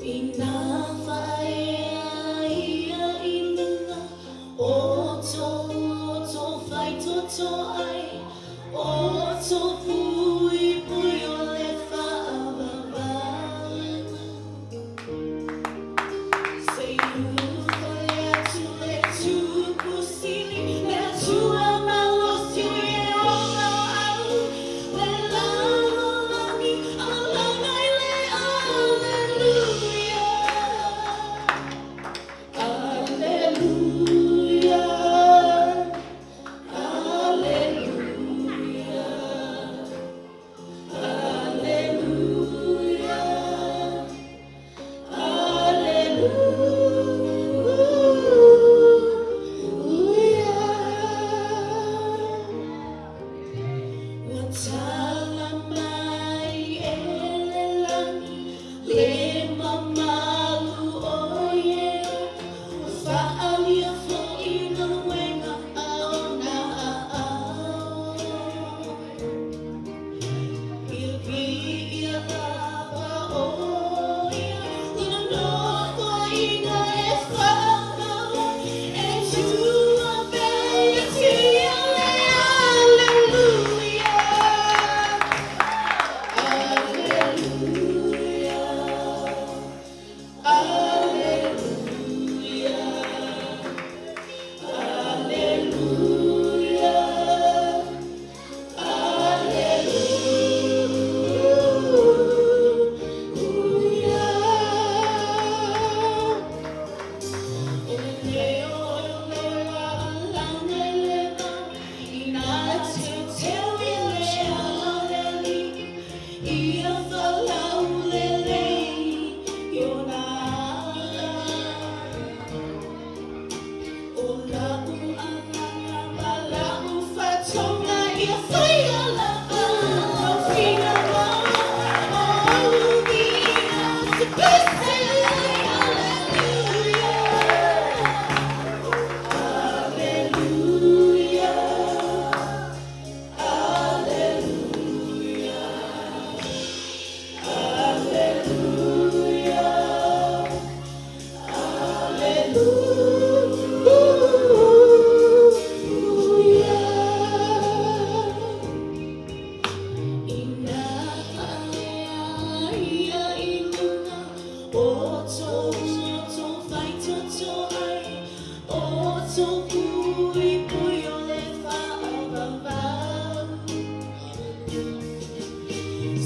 Inafaiainunga oto fai toto ai oto pui pui o le whaavavanga. Say you for to let you pusini le tua malos you e ola au le lalo lani alana le hallelujah. Hallelujah, hallelujah, hallelujah, hallelujah. Watala mai elelani le mamalu oye. Fa'alia fo'ina wenga au na au. Ia lava oia, luna no fo'ina e whakau, e tua pea tia le hallelujah. Hallelujah, hallelujah, hallelujah,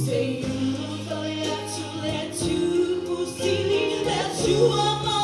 Say you for to let you see that you are my